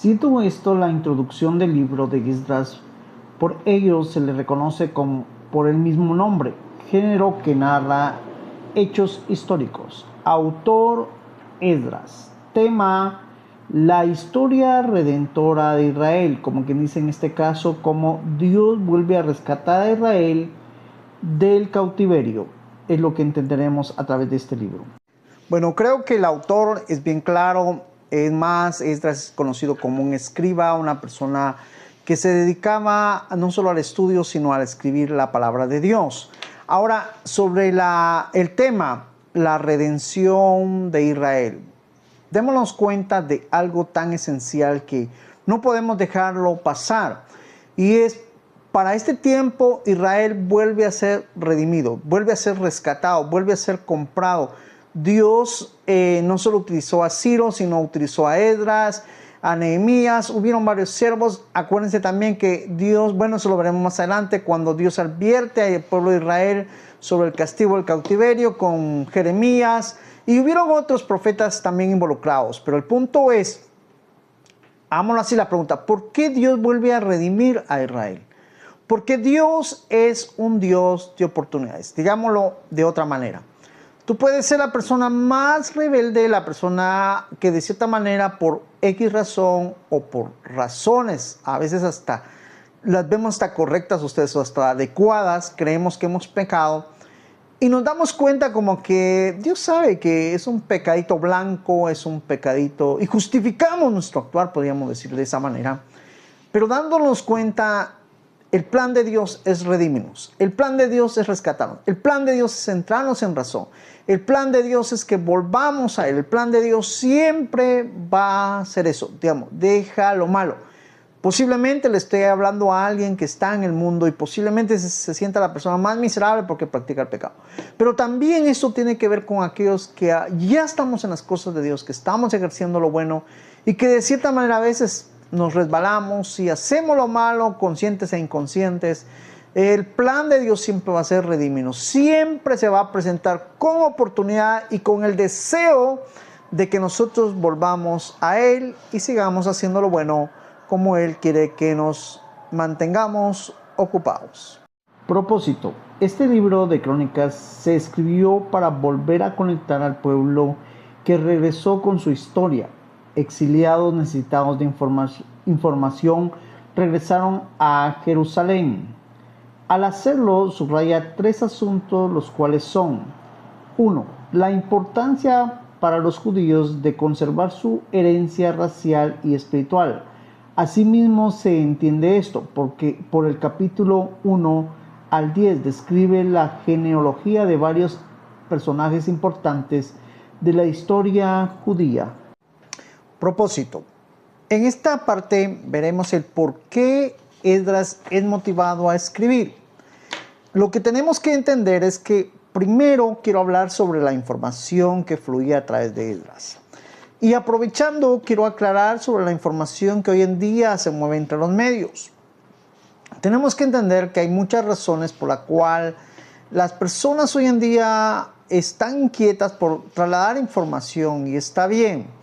Siendo esto la introducción del libro de Esdras, por ello se le reconoce por el mismo nombre, género que narra hechos históricos. Autor Esdras. Tema la historia redentora de Israel, como quien dice en este caso, como Dios vuelve a rescatar a Israel del cautiverio. Es lo que entenderemos a través de este libro. Bueno, creo que el autor es bien claro. Es más, Esdras es conocido como un escriba, una persona que se dedicaba no solo al estudio, sino al escribir la palabra de Dios. Ahora, sobre el tema, la redención de Israel. Démonos cuenta de algo tan esencial que no podemos dejarlo pasar. Y es, para este tiempo, Israel vuelve a ser redimido, vuelve a ser rescatado, vuelve a ser comprado. Dios no solo utilizó a Ciro, sino utilizó a Esdras, a Nehemías. Hubieron varios siervos. Acuérdense también que Dios, bueno, eso lo veremos más adelante, cuando Dios advierte al pueblo de Israel sobre el castigo del cautiverio con Jeremías. Y hubieron otros profetas también involucrados. Pero el punto es, hagámoslo así la pregunta, ¿por qué Dios vuelve a redimir a Israel? Porque Dios es un Dios de oportunidades. Digámoslo de otra manera. Tú puedes ser la persona más rebelde, la persona que de cierta manera por X razón o por razones, a veces hasta las vemos hasta correctas ustedes o hasta adecuadas, creemos que hemos pecado y nos damos cuenta como que Dios sabe que es un pecadito blanco, es un pecadito y justificamos nuestro actuar, podríamos decir de esa manera, pero dándonos cuenta. El plan de Dios es redimirnos. El plan de Dios es rescatarnos. El plan de Dios es centrarnos en razón. El plan de Dios es que volvamos a Él. El plan de Dios siempre va a ser eso. Digamos, deja lo malo. Posiblemente le estoy hablando a alguien que está en el mundo y posiblemente se sienta la persona más miserable porque practica el pecado. Pero también eso tiene que ver con aquellos que ya estamos en las cosas de Dios, que estamos ejerciendo lo bueno y que de cierta manera a veces nos resbalamos y hacemos lo malo, conscientes e inconscientes. El plan de Dios siempre va a ser redimirnos. Siempre se va a presentar con oportunidad y con el deseo de que nosotros volvamos a Él y sigamos haciendo lo bueno como Él quiere que nos mantengamos ocupados. Propósito. Este libro de crónicas se escribió para volver a conectar al pueblo que regresó con su historia. Exiliados necesitados de información regresaron a Jerusalén. Al hacerlo, subraya 3 asuntos, los cuales son: 1. La importancia para los judíos de conservar su herencia racial y espiritual. Asimismo se entiende esto porque por el capítulo 1 al 10 describe la genealogía de varios personajes importantes de la historia judía. Propósito. En esta parte veremos el por qué Esdras es motivado a escribir. Lo que tenemos que entender es que primero quiero hablar sobre la información que fluía a través de Esdras. Y aprovechando, quiero aclarar sobre la información que hoy en día se mueve entre los medios. Tenemos que entender que hay muchas razones por las cuales las personas hoy en día están inquietas por trasladar información y está bien.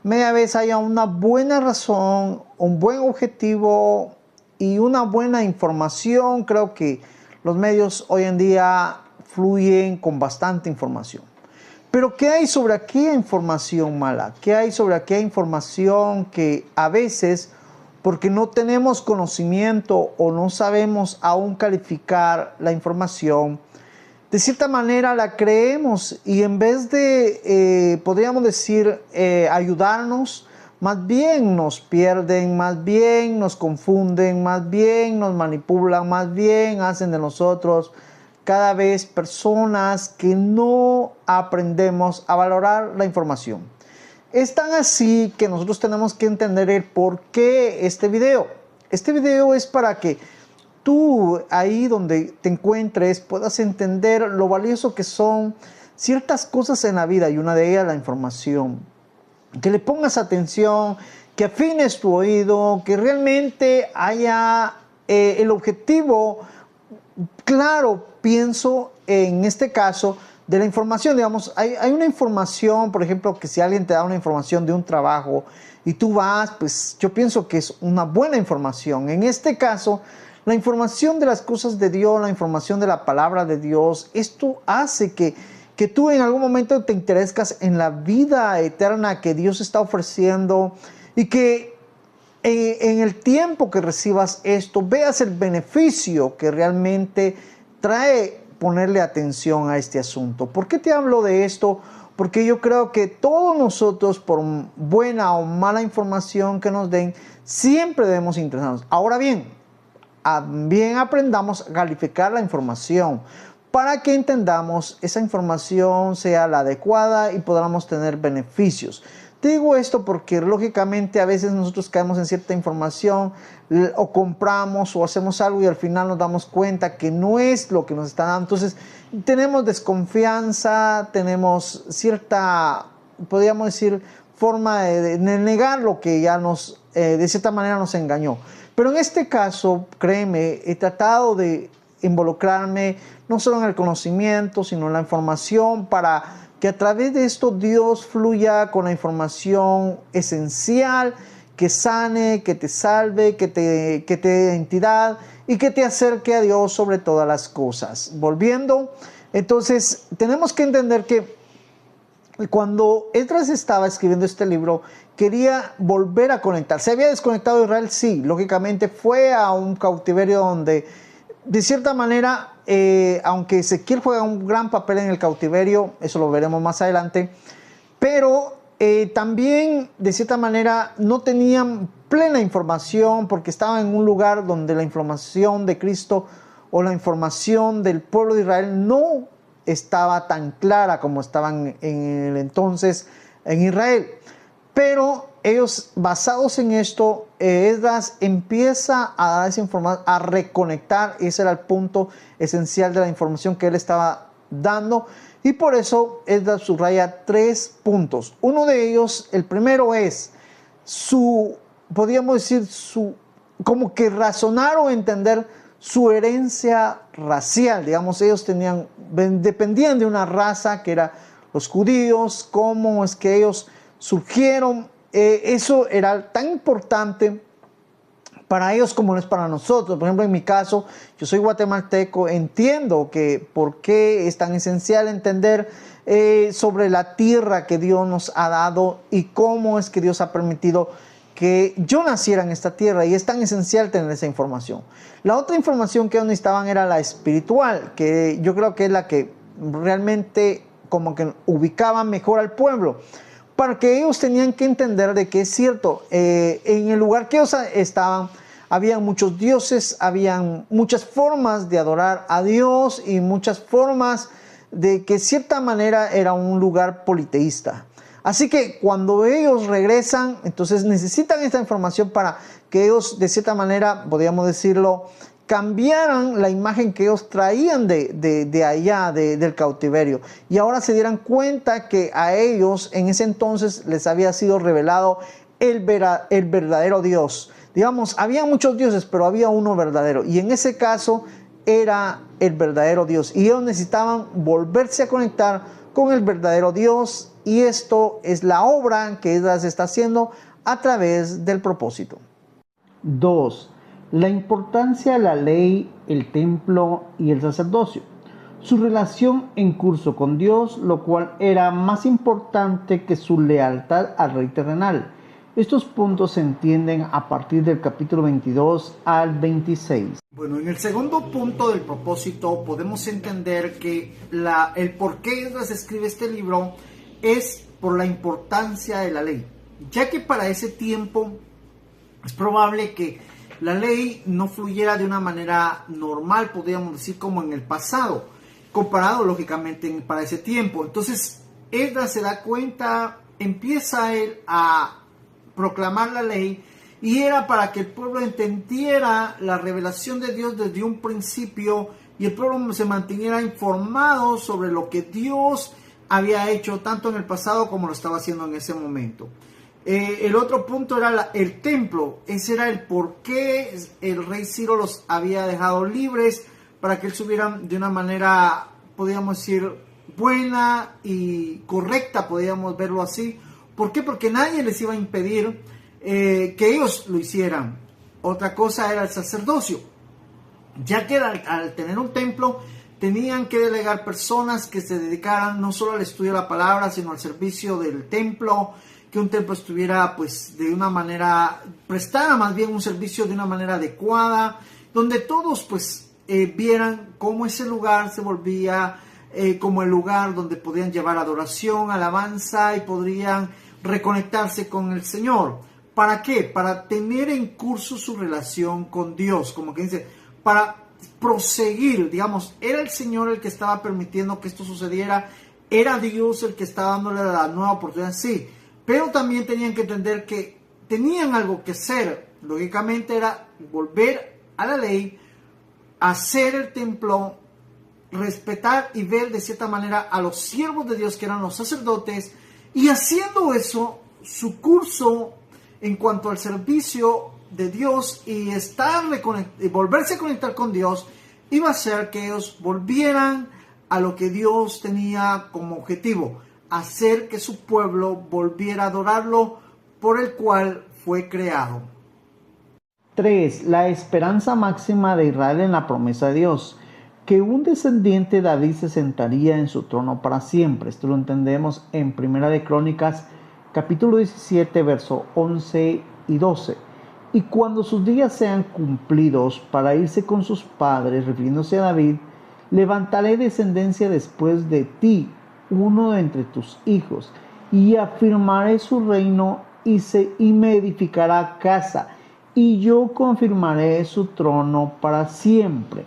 Media vez haya una buena razón, un buen objetivo y una buena información. Creo que los medios hoy en día fluyen con bastante información. Pero ¿qué hay sobre aquella información mala? ¿Qué hay sobre aquella información que a veces, porque no tenemos conocimiento o no sabemos aún calificar la información, de cierta manera la creemos y en vez de, podríamos decir, ayudarnos, más bien nos pierden, más bien nos confunden, más bien nos manipulan, más bien hacen de nosotros cada vez personas que no aprendemos a valorar la información. Es tan así que nosotros tenemos que entender el por qué este video. Este video es para que tú ahí donde te encuentres puedas entender lo valioso que son ciertas cosas en la vida y una de ellas la información. Que le pongas atención, que afines tu oído, que realmente haya el objetivo claro, pienso en este caso de la información. Digamos, hay una información, por ejemplo, que si alguien te da una información de un trabajo y tú vas, pues yo pienso que es una buena información. En este caso, la información de las cosas de Dios, la información de la palabra de Dios, esto hace que tú en algún momento te intereses en la vida eterna que Dios está ofreciendo y que en el tiempo que recibas esto, veas el beneficio que realmente trae ponerle atención a este asunto. ¿Por qué te hablo de esto? Porque yo creo que todos nosotros, por buena o mala información que nos den, siempre debemos interesarnos. Ahora bien, también aprendamos a calificar la información para que entendamos esa información sea la adecuada y podamos tener beneficios. Te digo esto porque lógicamente a veces nosotros caemos en cierta información o compramos o hacemos algo y al final nos damos cuenta que no es lo que nos está dando. Entonces tenemos desconfianza, tenemos cierta, podríamos decir, forma de negar lo que ya de cierta manera nos engañó. Pero en este caso, créeme, he tratado de involucrarme no solo en el conocimiento, sino en la información para que a través de esto Dios fluya con la información esencial, que sane, que te salve, que te dé identidad y que te acerque a Dios sobre todas las cosas. Volviendo, entonces tenemos que entender que cuando Esdras estaba escribiendo este libro, quería volver a conectar. ¿Se había desconectado de Israel? Sí, lógicamente fue a un cautiverio donde, de cierta manera, aunque Ezequiel juega un gran papel en el cautiverio, eso lo veremos más adelante, pero también, de cierta manera, no tenían plena información porque estaban en un lugar donde la información de Cristo o la información del pueblo de Israel no estaba tan clara como estaban en el entonces en Israel. Pero ellos, basados en esto, Esdras empieza a dar esa información, a reconectar. Ese era el punto esencial de la información que él estaba dando. Y por eso Esdras subraya 3 puntos. Uno de ellos, el primero es podríamos decir, como que razonar o entender su herencia racial. Digamos, ellos dependían de una raza que era los judíos, cómo es que ellos surgieron. Eso era tan importante para ellos como lo es para nosotros. Por ejemplo, en mi caso, yo soy guatemalteco, entiendo que por qué es tan esencial entender sobre la tierra que Dios nos ha dado y cómo es que Dios ha permitido que yo naciera en esta tierra, y es tan esencial tener esa información. La otra información que ellos necesitaban era la espiritual, que yo creo que es la que realmente como que ubicaba mejor al pueblo, para que ellos tenían que entender de que es cierto, en el lugar que ellos estaban, había muchos dioses, habían muchas formas de adorar a Dios y muchas formas de que de cierta manera era un lugar politeísta. Así que cuando ellos regresan, entonces necesitan esta información para que ellos de cierta manera, podríamos decirlo, cambiaran la imagen que ellos traían de allá, del cautiverio. Y ahora se dieran cuenta que a ellos en ese entonces les había sido revelado el verdadero Dios. Digamos, había muchos dioses, pero había uno verdadero. Y en ese caso era el verdadero Dios. Y ellos necesitaban volverse a conectar con el verdadero Dios. Y esto es la obra que Esdras está haciendo a través del propósito. 2. La importancia de la ley, el templo y el sacerdocio. Su relación en curso con Dios, lo cual era más importante que su lealtad al rey terrenal. Estos puntos se entienden a partir del capítulo 22 al 26. Bueno, en el segundo punto del propósito podemos entender que el por qué Esdras escribe este libro es por la importancia de la ley, ya que para ese tiempo es probable que la ley no fluyera de una manera normal, podríamos decir, como en el pasado, comparado lógicamente para ese tiempo. Entonces Esdras se da cuenta, empieza él a proclamar la ley, y era para que el pueblo entendiera la revelación de Dios desde un principio y el pueblo se mantuviera informado sobre lo que Dios había hecho tanto en el pasado como lo estaba haciendo en ese momento. El otro punto era el templo. Ese era el por qué el rey Ciro los había dejado libres para que él subieran de una manera, podríamos decir, buena y correcta, podríamos verlo así. ¿Por qué? Porque nadie les iba a impedir que ellos lo hicieran. Otra cosa era el sacerdocio, ya que al tener un templo tenían que delegar personas que se dedicaran no solo al estudio de la palabra, sino al servicio del templo, que un templo estuviera pues de una manera, prestara más bien un servicio de una manera adecuada, donde todos pues vieran cómo ese lugar se volvía como el lugar donde podían llevar adoración, alabanza y podrían reconectarse con el Señor. ¿Para qué? Para tener en curso su relación con Dios, como que dice, para proseguir, digamos, era el Señor el que estaba permitiendo que esto sucediera, era Dios el que estaba dándole la nueva oportunidad, sí, pero también tenían que entender que tenían algo que hacer. Lógicamente era volver a la ley, hacer el templo, respetar y ver de cierta manera a los siervos de Dios que eran los sacerdotes, y haciendo eso, su curso en cuanto al servicio de Dios y volverse a conectar con Dios, iba a ser que ellos volvieran a lo que Dios tenía como objetivo, hacer que su pueblo volviera a adorarlo por el cual fue creado. 3. La esperanza máxima de Israel en la promesa de Dios, que un descendiente de David se sentaría en su trono para siempre. Esto lo entendemos en Primera de Crónicas, capítulo 17, verso 11 y 12. Y cuando sus días sean cumplidos para irse con sus padres, refiriéndose a David, levantaré descendencia después de ti, uno de entre tus hijos, y afirmaré su reino y me edificará casa, y yo confirmaré su trono para siempre.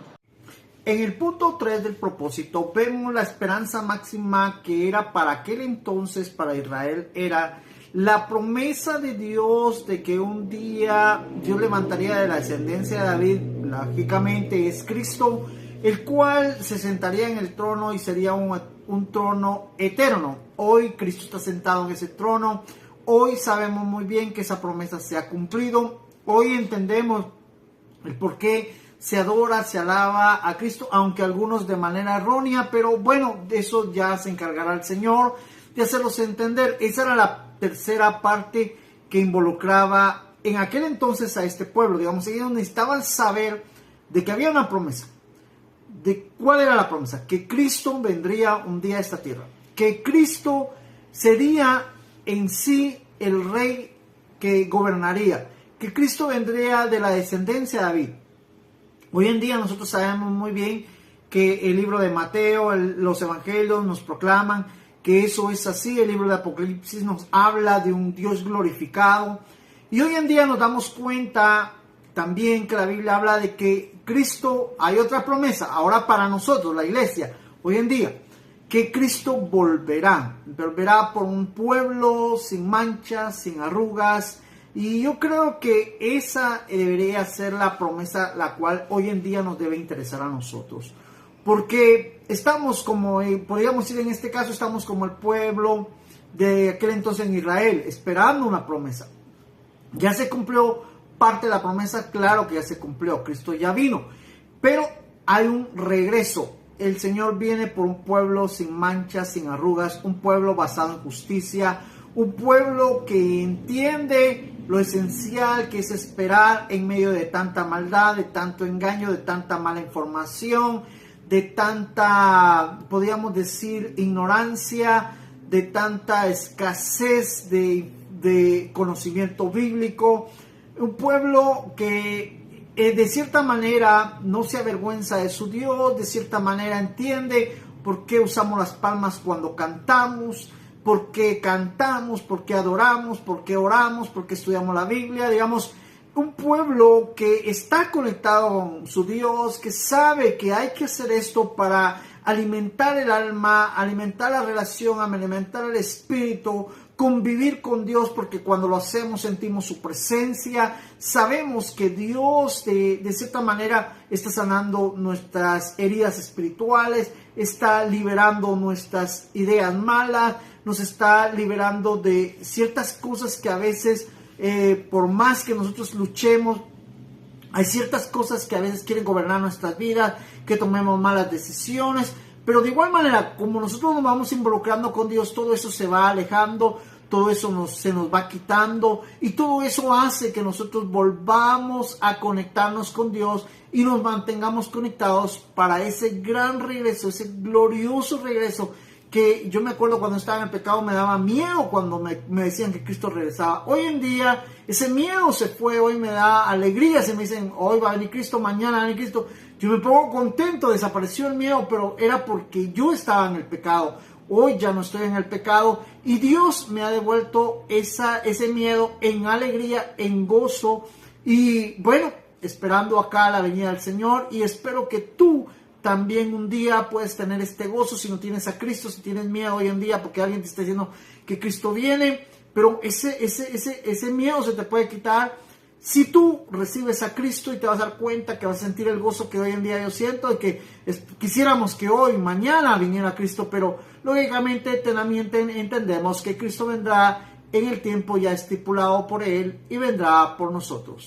En el punto 3 del propósito vemos la esperanza máxima que era para aquel entonces, para Israel, era la promesa de Dios de que un día Dios levantaría de la descendencia de David, lógicamente es Cristo, el cual se sentaría en el trono y sería un trono eterno. Hoy Cristo está sentado en ese trono, hoy sabemos muy bien que esa promesa se ha cumplido, hoy entendemos el por qué se adora, se alaba a Cristo, aunque algunos de manera errónea, pero bueno, de eso ya se encargará el Señor de hacerlos entender. Esa era la tercera parte que involucraba en aquel entonces a este pueblo. Digamos, ellos necesitaban saber de que había una promesa. ¿De cuál era la promesa? Que Cristo vendría un día a esta tierra. Que Cristo sería en sí el rey que gobernaría. Que Cristo vendría de la descendencia de David. Hoy en día nosotros sabemos muy bien que el libro de Mateo, los evangelios nos proclaman que eso es así. El libro de Apocalipsis nos habla de un Dios glorificado. Y hoy en día nos damos cuenta también que la Biblia habla de que Cristo, hay otra promesa, ahora para nosotros, la iglesia, hoy en día, que Cristo volverá por un pueblo sin manchas, sin arrugas. Y yo creo que esa debería ser la promesa la cual hoy en día nos debe interesar a nosotros. Porque estamos como, podríamos decir en este caso, estamos como el pueblo de aquel entonces en Israel, esperando una promesa. Ya se cumplió parte de la promesa, claro que ya se cumplió, Cristo ya vino. Pero hay un regreso. El Señor viene por un pueblo sin manchas, sin arrugas, un pueblo basado en justicia, un pueblo que entiende lo esencial que es esperar en medio de tanta maldad, de tanto engaño, de tanta mala información, de tanta, podríamos decir, ignorancia, de tanta escasez de conocimiento bíblico. Un pueblo que de cierta manera no se avergüenza de su Dios, de cierta manera entiende por qué usamos las palmas cuando cantamos, por qué cantamos, por qué adoramos, por qué oramos, por qué estudiamos la Biblia. Digamos, un pueblo que está conectado con su Dios, que sabe que hay que hacer esto para alimentar el alma, alimentar la relación, alimentar el espíritu, convivir con Dios, porque cuando lo hacemos sentimos su presencia, sabemos que Dios de cierta manera está sanando nuestras heridas espirituales, está liberando nuestras ideas malas, nos está liberando de ciertas cosas que a veces, por más que nosotros luchemos, hay ciertas cosas que a veces quieren gobernar nuestras vidas, que tomemos malas decisiones, pero de igual manera, como nosotros nos vamos involucrando con Dios, todo eso se va alejando, todo eso se nos va quitando y todo eso hace que nosotros volvamos a conectarnos con Dios y nos mantengamos conectados para ese gran regreso, ese glorioso regreso que yo me acuerdo cuando estaba en el pecado me daba miedo cuando me decían que Cristo regresaba. Hoy en día ese miedo se fue, hoy me da alegría, se me dicen hoy va a venir Cristo, mañana va a venir Cristo. Yo me pongo contento, desapareció el miedo, pero era porque yo estaba en el pecado. Hoy ya no estoy en el pecado y Dios me ha devuelto ese miedo en alegría, en gozo y bueno, esperando acá la venida del Señor y espero que tú también un día puedes tener este gozo si no tienes a Cristo, si tienes miedo hoy en día porque alguien te está diciendo que Cristo viene, pero ese miedo se te puede quitar si tú recibes a Cristo y te vas a dar cuenta que vas a sentir el gozo que hoy en día yo siento y que quisiéramos que hoy, mañana viniera Cristo, pero lógicamente también entendemos que Cristo vendrá en el tiempo ya estipulado por Él y vendrá por nosotros.